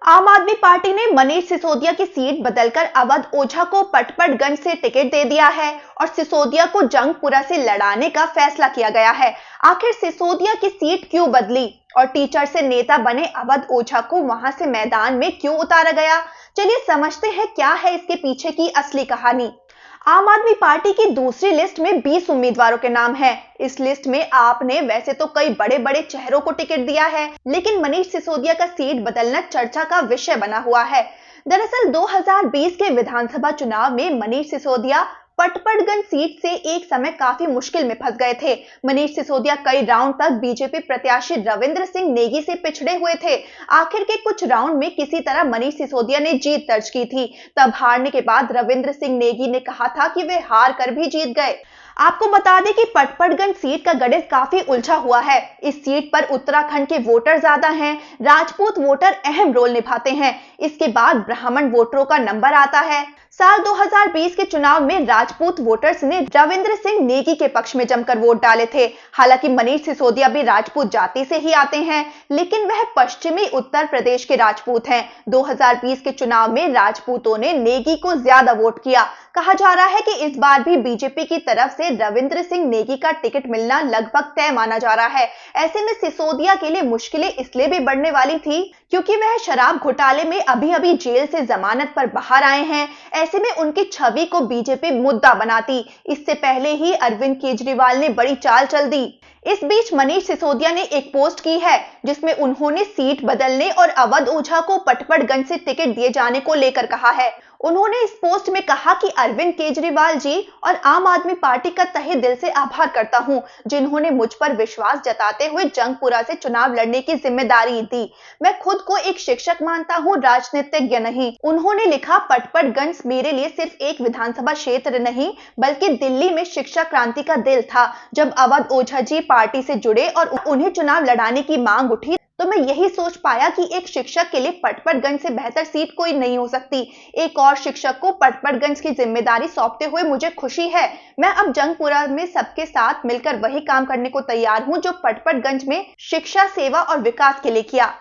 आम आदमी पार्टी ने मनीष सिसोदिया की सीट बदलकर अवध ओझा को पटपड़गंज से टिकट दे दिया है और सिसोदिया को जंगपुरा से लड़ाने का फैसला किया गया है। आखिर सिसोदिया की सीट क्यों बदली और टीचर से नेता बने अवध ओझा को वहां से मैदान में क्यों उतारा गया? चलिए समझते हैं क्या है इसके पीछे की असली कहानी। आम आदमी पार्टी की दूसरी लिस्ट में 20 उम्मीदवारों के नाम हैं। इस लिस्ट में आपने वैसे तो कई बड़े बड़े चेहरों को टिकट दिया है, लेकिन मनीष सिसोदिया का सीट बदलना चर्चा का विषय बना हुआ है। दरअसल 2020 के विधानसभा चुनाव में मनीष सिसोदिया पटपड़गंज सीट से एक समय काफी मुश्किल में फंस गए थे। मनीष सिसोदिया कई राउंड तक बीजेपी प्रत्याशी रविंद्र सिंह नेगी से पिछड़े हुए थे। आखिर के कुछ राउंड में किसी तरह मनीष सिसोदिया ने जीत दर्ज की थी। तब हारने के बाद रविंद्र सिंह नेगी ने कहा था कि वे हार कर भी जीत गए। आपको बता दें कि पटपड़गंज सीट का गणित काफी उलझा हुआ है। इस सीट पर उत्तराखंड के वोटर ज्यादा हैं, राजपूत वोटर अहम रोल निभाते हैं। इसके बाद ब्राह्मण वोटरों का नंबर आता है। साल 2020 के चुनाव में राजपूत वोटर्स ने रविंद्र सिंह नेगी के पक्ष में जमकर वोट डाले थे। हालांकि मनीष सिसोदिया भी राजपूत जाति से ही आते हैं, लेकिन वह पश्चिमी उत्तर प्रदेश के राजपूत हैं। 2020 के चुनाव में राजपूतों ने नेगी को ज्यादा वोट किया। कहा जा रहा है कि इस बार भी बीजेपी की तरफ से रविंद्र सिंह नेगी का टिकट मिलना लगभग तय माना जा रहा है। ऐसे में सिसोदिया के लिए मुश्किलें इसलिए भी बढ़ने वाली थी क्योंकि वह शराब घोटाले में अभी जेल से जमानत पर बाहर आए हैं। ऐसे में उनकी छवि को बीजेपी मुद्दा बनाती। इससे पहले ही अरविंद केजरीवाल ने बड़ी चाल चल दी। इस बीच मनीष सिसोदिया ने एक पोस्ट की है जिसमें उन्होंने सीट बदलने और अवध ओझा को पटपड़गंज से टिकट दिए जाने को लेकर कहा है। उन्होंने इस पोस्ट में कहा कि अरविंद केजरीवाल जी और आम आदमी पार्टी का तहे दिल से आभार करता हूं, जिन्होंने मुझ पर विश्वास जताते हुए जंगपुरा से चुनाव लड़ने की जिम्मेदारी दी। मैं खुद को एक शिक्षक मानता हूं, राजनीतिज्ञ नहीं। उन्होंने लिखा, पटपड़गंज मेरे लिए सिर्फ एक विधानसभा क्षेत्र नहीं बल्कि दिल्ली में शिक्षा क्रांति का दिल था। जब अवध ओझा जी पार्टी से जुड़े और उन्हें चुनाव लड़ाने की मांग उठी तो मैं यही सोच पाया कि एक शिक्षक के लिए पटपड़गंज से बेहतर सीट कोई नहीं हो सकती। एक और शिक्षक को पटपड़गंज की जिम्मेदारी सौंपते हुए मुझे खुशी है। मैं अब जंगपुरा में सबके साथ मिलकर वही काम करने को तैयार हूं जो पटपड़गंज में शिक्षा, सेवा और विकास के लिए किया।